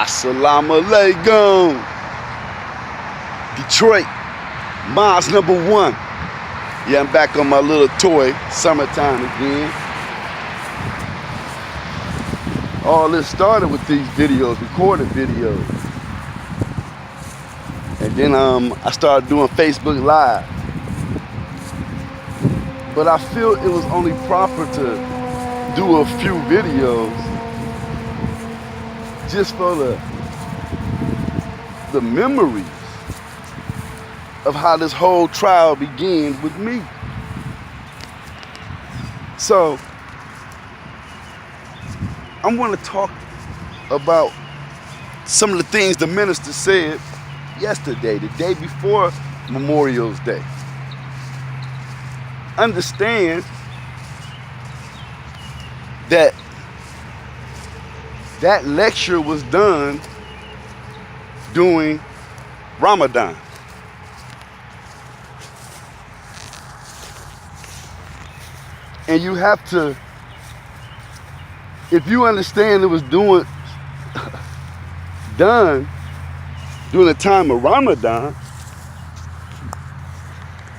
Assalamu alaikum. Detroit, Miles #1. Yeah, I'm back on my little toy, summertime again. All this started with these videos, recorded videos. And then I started doing Facebook Live. But I feel it was only proper to do a few videos just for the memories of how this whole trial began with me. So I'm going to talk about some of the things the minister said yesterday, the day before Memorial Day. Understand that that lecture was done during Ramadan. And you have to, if you understand it was done during the time of Ramadan,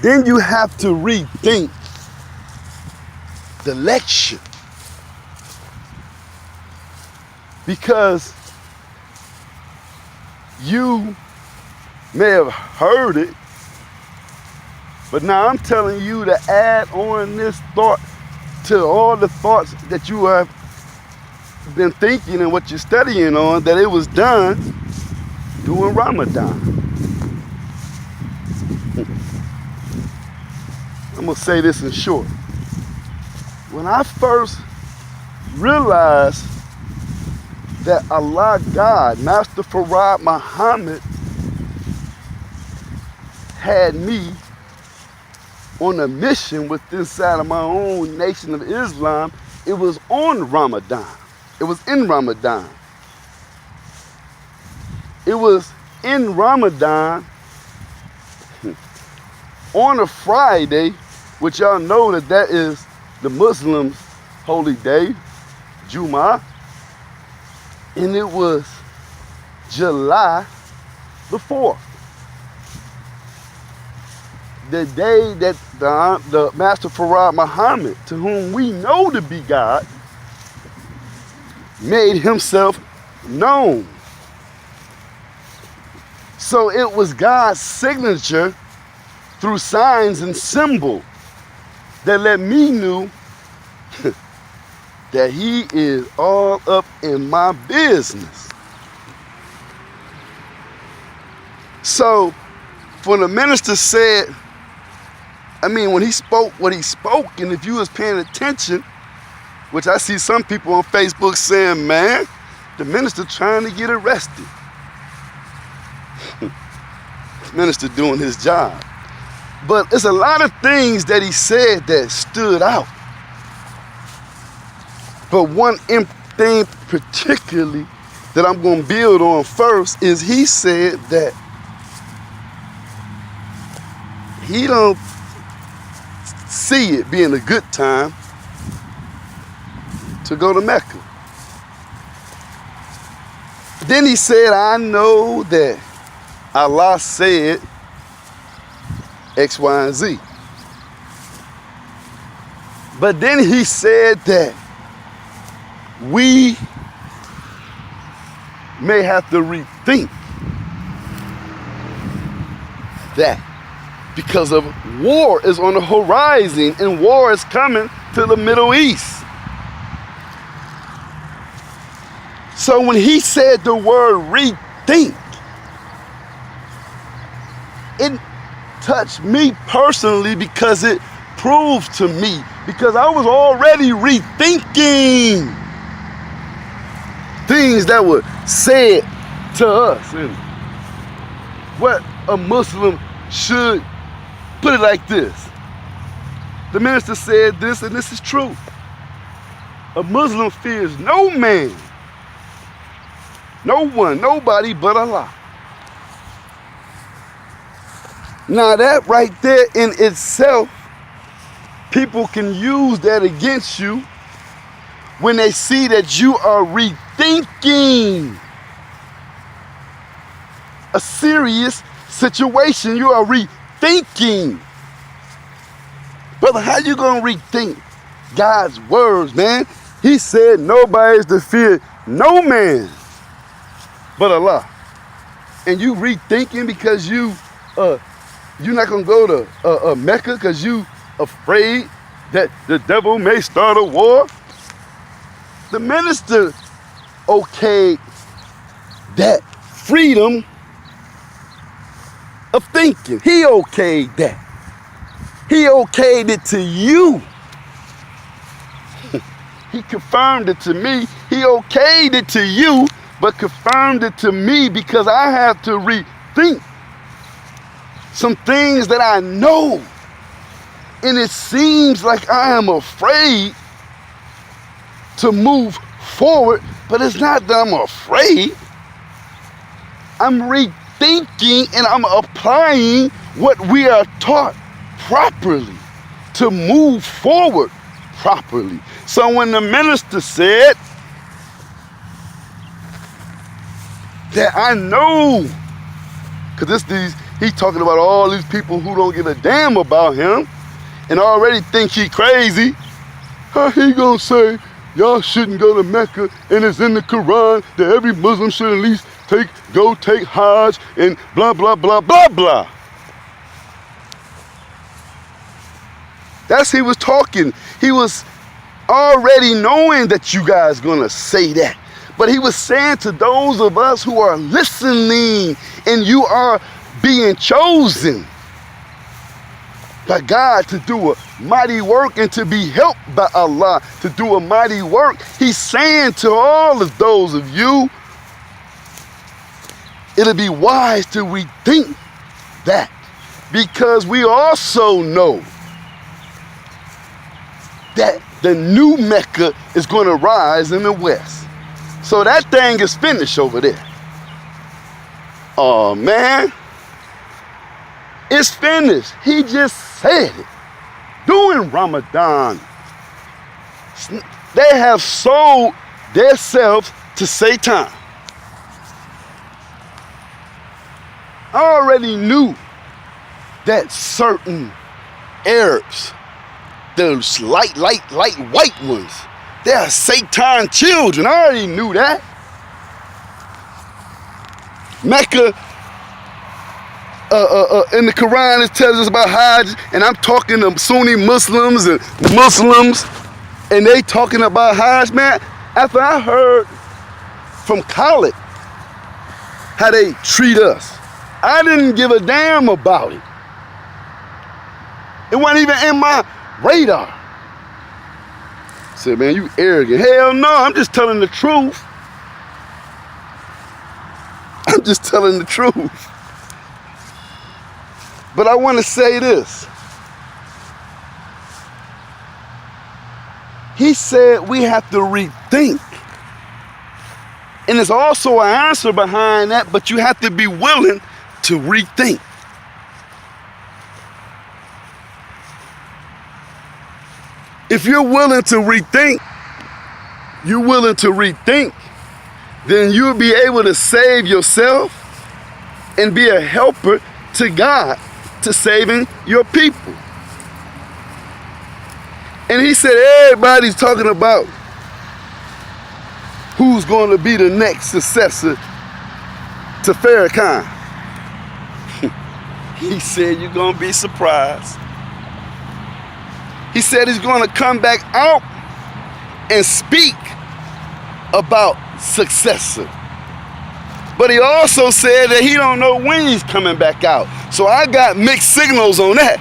then you have to rethink the lecture. Because you may have heard it, but now I'm telling you to add on this thought to all the thoughts that you have been thinking and what you're studying on, that it was done during Ramadan. I'm going to say this in short. When I first realized that Allah God, Master Farad Muhammad, had me on a mission with inside of my own nation of Islam, it was on Ramadan. It was in Ramadan. It was in Ramadan on a Friday, which y'all know that is the Muslims' holy day, Jummah. And it was July the 4th. The day that the Master Farad Muhammad, to whom we know to be God, made himself known. So it was God's signature through signs and symbols that let me know that he is all up in my business. So when the minister said, when he spoke what he spoke, and if you was paying attention, which I see some people on Facebook saying, man, the minister trying to get arrested. The minister doing his job. But it's a lot of things that he said that stood out. But one thing particularly that I'm going to build on first is he said that he don't see it being a good time to go to Mecca. Then he said, I know that Allah said X, Y, and Z. But then he said that we may have to rethink that because of war is on the horizon and war is coming to the Middle East. So when he said the word rethink, it touched me personally because it proved to me, because I was already rethinking things that were said to us and what a Muslim should. Put it like this. The minister said this, and this is true. A Muslim fears no man, no one, nobody but Allah. Now that right there in itself, people can use that against you when they see that you are rethinking a serious situation. You are rethinking. Brother, how you going to rethink God's words, man? He said nobody is to fear no man but Allah. And you rethinking because you're not going to go to Mecca because you afraid that the devil may start a war? The minister okayed that freedom of thinking. He okayed that. He okayed it to you. He confirmed it to me. He okayed it to you, but confirmed it to me because I have to rethink some things that I know. And it seems like I am afraid to move forward, but it's not that I'm afraid. I'm rethinking and I'm applying what we are taught properly to move forward properly. So when the minister said that, I know, because he's talking about all these people who don't give a damn about him and already think he crazy. How he gonna say y'all shouldn't go to Mecca and it's in the Quran that every Muslim should at least go take Hajj and blah, blah, blah, blah, blah. That's he was talking. He was already knowing that you guys gonna say that. But he was saying to those of us who are listening, and you are being chosen by God to do a mighty work and to be helped by Allah to do a mighty work. He's saying to all of those of you, it'll be wise to rethink that, because we also know that the new Mecca is going to rise in the west. So that thing is finished over there. Oh man, it's finished. He just said it. During Ramadan, they have sold themselves to Satan. I already knew that certain Arabs, those light white ones, they are Satan children. I already knew that. Mecca, in the Quran, it tells us about Hajj, and I'm talking to Sunni Muslims, and they talking about Hajj, man. After I heard from Khalid how they treat us, I didn't give a damn about it. It wasn't even in my radar. I said, man, you arrogant. Hell no, I'm just telling the truth. I'm just telling the truth. But I want to say this. He said we have to rethink. And there's also an answer behind that, but you have to be willing to rethink. If you're willing to rethink, then you'll be able to save yourself and be a helper to God, to saving your people. And he said everybody's talking about who's going to be the next successor to Farrakhan. He said you're going to be surprised. He said he's going to come back out and speak about successor. But he also said that he don't know when he's coming back out. So I got mixed signals on that.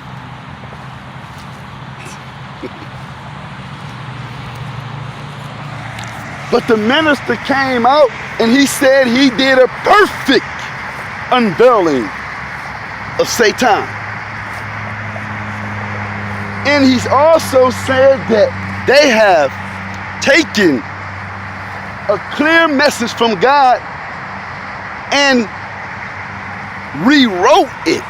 But the minister came out and he said he did a perfect unveiling of Satan. And he's also said that they have taken a clear message from God and rewrote it.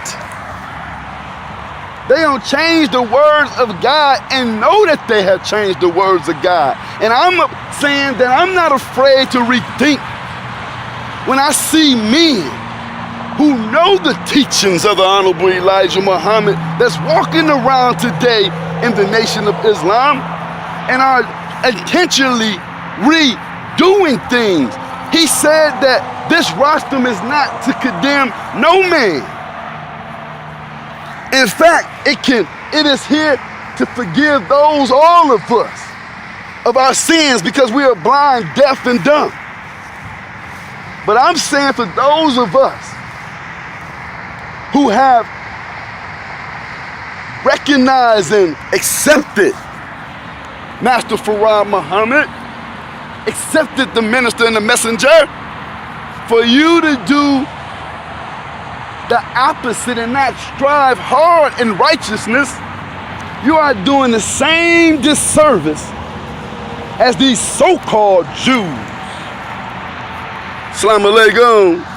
They don't change the words of God and know that they have changed the words of God. And I'm saying that I'm not afraid to rethink when I see men who know the teachings of the Honorable Elijah Muhammad that's walking around today in the Nation of Islam and are intentionally redoing things. He said that this rostrum is not to condemn no man. In fact, it is here to forgive all of us, of our sins, because we are blind, deaf, and dumb. But I'm saying for those of us who have recognized and accepted Master Farad Muhammad, accepted the minister and the messenger, for you to do the opposite and not strive hard in righteousness, you are doing the same disservice as these so-called Jews. Assalamu alaikum.